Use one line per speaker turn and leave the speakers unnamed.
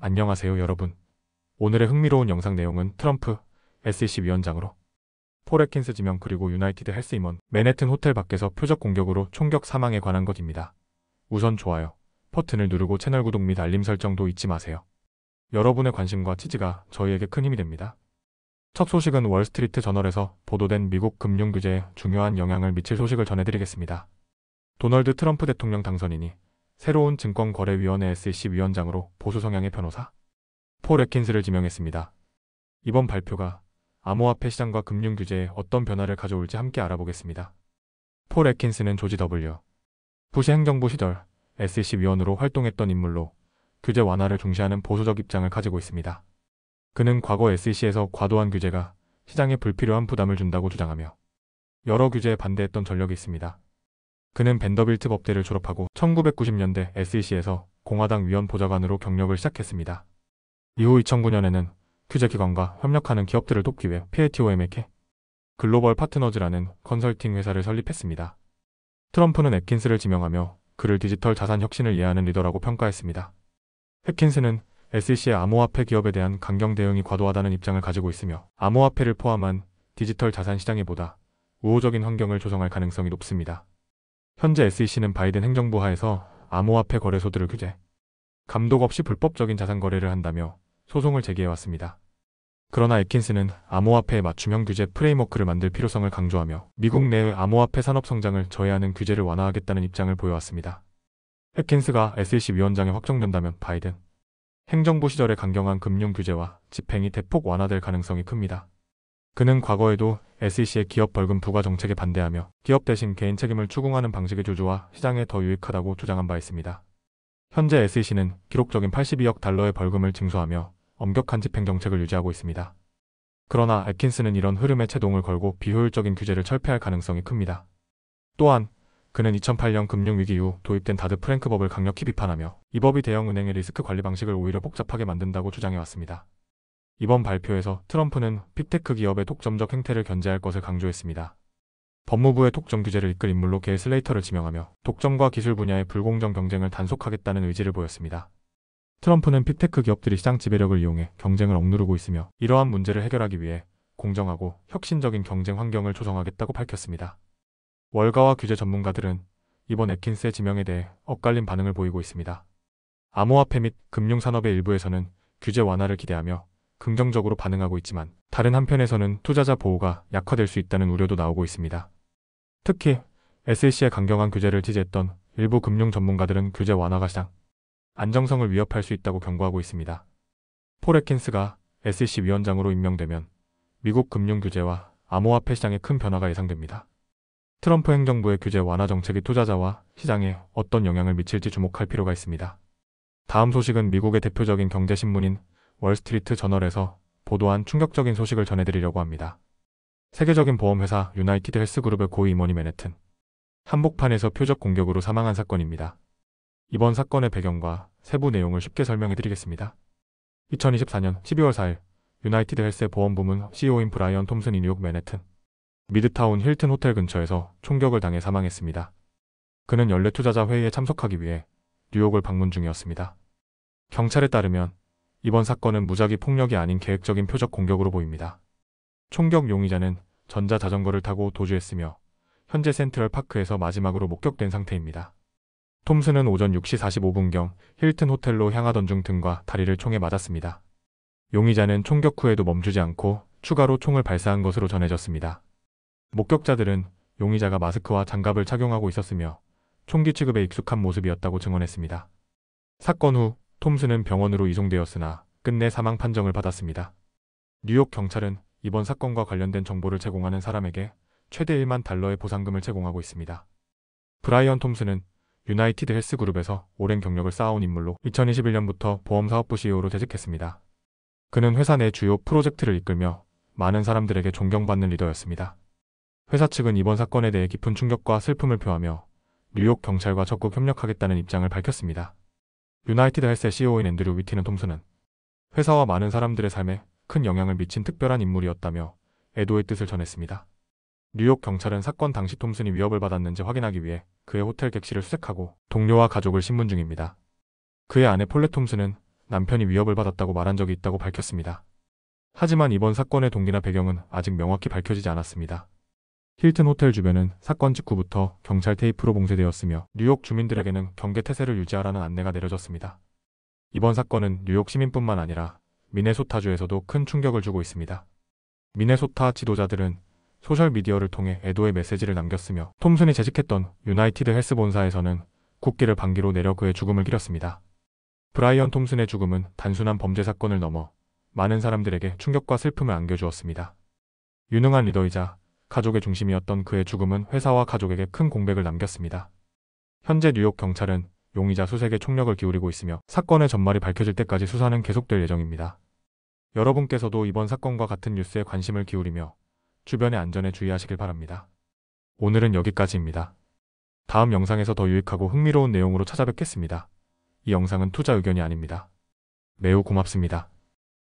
안녕하세요 여러분. 오늘의 흥미로운 영상 내용은 트럼프 SEC 위원장으로 폴 애킨스 지명 그리고 유나이티드 헬스 임원 맨해튼 호텔 밖에서 표적 공격으로 총격 사망에 관한 것입니다. 우선 좋아요 버튼을 누르고 채널 구독 및 알림 설정도 잊지 마세요. 여러분의 관심과 지지가 저희에게 큰 힘이 됩니다. 첫 소식은 월스트리트 저널에서 보도된 미국 금융 규제에 중요한 영향을 미칠 소식을 전해드리겠습니다. 도널드 트럼프 대통령 당선인이 새로운 증권거래위원회 SEC 위원장으로 보수 성향의 변호사 폴 애킨스를 지명했습니다. 이번 발표가 암호화폐 시장과 금융 규제에 어떤 변화를 가져올지 함께 알아보겠습니다. 폴 애킨스는 조지 W. 부시 행정부 시절 SEC 위원으로 활동했던 인물로 규제 완화를 중시하는 보수적 입장을 가지고 있습니다. 그는 과거 SEC에서 과도한 규제가 시장에 불필요한 부담을 준다고 주장하며 여러 규제에 반대했던 전력이 있습니다. 그는 벤더빌트 법대를 졸업하고 1990년대 SEC에서 공화당 위원 보좌관으로 경력을 시작했습니다. 이후 2009년에는 규제기관과 협력하는 기업들을 돕기 위해 PATOM에게 글로벌 파트너즈라는 컨설팅 회사를 설립했습니다. 트럼프는 애킨스를 지명하며 그를 디지털 자산 혁신을 이해하는 리더라고 평가했습니다. 애킨스는 SEC의 암호화폐 기업에 대한 강경 대응이 과도하다는 입장을 가지고 있으며 암호화폐를 포함한 디지털 자산 시장에 보다 우호적인 환경을 조성할 가능성이 높습니다. 현재 SEC는 바이든 행정부 하에서 암호화폐 거래소들을 규제, 감독 없이 불법적인 자산 거래를 한다며 소송을 제기해왔습니다. 그러나 애킨스는 암호화폐의 맞춤형 규제 프레임워크를 만들 필요성을 강조하며 미국 내의 암호화폐 산업 성장을 저해하는 규제를 완화하겠다는 입장을 보여왔습니다. 애킨스가 SEC 위원장에 확정된다면 바이든 행정부 시절의 강경한 금융 규제와 집행이 대폭 완화될 가능성이 큽니다. 그는 과거에도 SEC의 기업 벌금 부과 정책에 반대하며 기업 대신 개인 책임을 추궁하는 방식의 주주와 시장에 더 유익하다고 주장한 바 있습니다. 현재 SEC는 기록적인 82억 달러의 벌금을 징수하며 엄격한 집행 정책을 유지하고 있습니다. 그러나 애킨스는 이런 흐름에 제동을 걸고 비효율적인 규제를 철폐할 가능성이 큽니다. 또한 그는 2008년 금융위기 이후 도입된 다드 프랭크 법을 강력히 비판하며 이 법이 대형은행의 리스크 관리 방식을 오히려 복잡하게 만든다고 주장해왔습니다. 이번 발표에서 트럼프는 빅테크 기업의 독점적 행태를 견제할 것을 강조했습니다. 법무부의 독점 규제를 이끌 인물로 게일 슬레이터를 지명하며 독점과 기술 분야의 불공정 경쟁을 단속하겠다는 의지를 보였습니다. 트럼프는 빅테크 기업들이 시장 지배력을 이용해 경쟁을 억누르고 있으며 이러한 문제를 해결하기 위해 공정하고 혁신적인 경쟁 환경을 조성하겠다고 밝혔습니다. 월가와 규제 전문가들은 이번 애킨스의 지명에 대해 엇갈린 반응을 보이고 있습니다. 암호화폐 및 금융산업의 일부에서는 규제 완화를 기대하며 긍정적으로 반응하고 있지만 다른 한편에서는 투자자 보호가 약화될 수 있다는 우려도 나오고 있습니다. 특히 SEC의 강경한 규제를 지지했던 일부 금융 전문가들은 규제 완화가 시장 안정성을 위협할 수 있다고 경고하고 있습니다. 폴 애킨스가 SEC 위원장으로 임명되면 미국 금융 규제와 암호화폐 시장에 큰 변화가 예상됩니다. 트럼프 행정부의 규제 완화 정책이 투자자와 시장에 어떤 영향을 미칠지 주목할 필요가 있습니다. 다음 소식은 미국의 대표적인 경제신문인 월스트리트 저널에서 보도한 충격적인 소식을 전해드리려고 합니다. 세계적인 보험회사 유나이티드 헬스그룹의 고위 임원이 맨해튼 한복판에서 표적 공격으로 사망한 사건입니다. 이번 사건의 배경과 세부 내용을 쉽게 설명해드리겠습니다. 2024년 12월 4일 유나이티드 헬스의 보험부문 CEO인 브라이언 톰슨이 뉴욕 맨해튼 미드타운 힐튼 호텔 근처에서 총격을 당해 사망했습니다. 그는 연례 투자자 회의에 참석하기 위해 뉴욕을 방문 중이었습니다. 경찰에 따르면 이번 사건은 무작위 폭력이 아닌 계획적인 표적 공격으로 보입니다. 총격 용의자는 전자자전거를 타고 도주했으며 현재 센트럴 파크에서 마지막으로 목격된 상태입니다. 톰슨은 오전 6시 45분경 힐튼 호텔로 향하던 중 등과 다리를 총에 맞았습니다. 용의자는 총격 후에도 멈추지 않고 추가로 총을 발사한 것으로 전해졌습니다. 목격자들은 용의자가 마스크와 장갑을 착용하고 있었으며 총기 취급에 익숙한 모습이었다고 증언했습니다. 사건 후 톰슨은 병원으로 이송되었으나 끝내 사망 판정을 받았습니다. 뉴욕 경찰은 이번 사건과 관련된 정보를 제공하는 사람에게 최대 1만 달러의 보상금을 제공하고 있습니다. 브라이언 톰슨은 유나이티드 헬스그룹에서 오랜 경력을 쌓아온 인물로 2021년부터 보험사업부 CEO로 재직했습니다. 그는 회사 내 주요 프로젝트를 이끌며 많은 사람들에게 존경받는 리더였습니다. 회사 측은 이번 사건에 대해 깊은 충격과 슬픔을 표하며 뉴욕 경찰과 적극 협력하겠다는 입장을 밝혔습니다. 유나이티드 헬스의 CEO인 앤드류 위티는 톰슨은 회사와 많은 사람들의 삶에 큰 영향을 미친 특별한 인물이었다며 애도의 뜻을 전했습니다. 뉴욕 경찰은 사건 당시 톰슨이 위협을 받았는지 확인하기 위해 그의 호텔 객실을 수색하고 동료와 가족을 신문 중입니다. 그의 아내 폴렛 톰슨은 남편이 위협을 받았다고 말한 적이 있다고 밝혔습니다. 하지만 이번 사건의 동기나 배경은 아직 명확히 밝혀지지 않았습니다. 힐튼 호텔 주변은 사건 직후부터 경찰 테이프로 봉쇄되었으며 뉴욕 주민들에게는 경계 태세를 유지하라는 안내가 내려졌습니다. 이번 사건은 뉴욕 시민뿐만 아니라 미네소타주에서도 큰 충격을 주고 있습니다. 미네소타 지도자들은 소셜미디어를 통해 애도의 메시지를 남겼으며 톰슨이 재직했던 유나이티드 헬스 본사에서는 국기를 반기로 내려 그의 죽음을 기렸습니다. 브라이언 톰슨의 죽음은 단순한 범죄 사건을 넘어 많은 사람들에게 충격과 슬픔을 안겨주었습니다. 유능한 리더이자 가족의 중심이었던 그의 죽음은 회사와 가족에게 큰 공백을 남겼습니다. 현재 뉴욕 경찰은 용의자 수색에 총력을 기울이고 있으며 사건의 전말이 밝혀질 때까지 수사는 계속될 예정입니다. 여러분께서도 이번 사건과 같은 뉴스에 관심을 기울이며 주변의 안전에 주의하시길 바랍니다. 오늘은 여기까지입니다. 다음 영상에서 더 유익하고 흥미로운 내용으로 찾아뵙겠습니다. 이 영상은 투자 의견이 아닙니다. 매우 고맙습니다.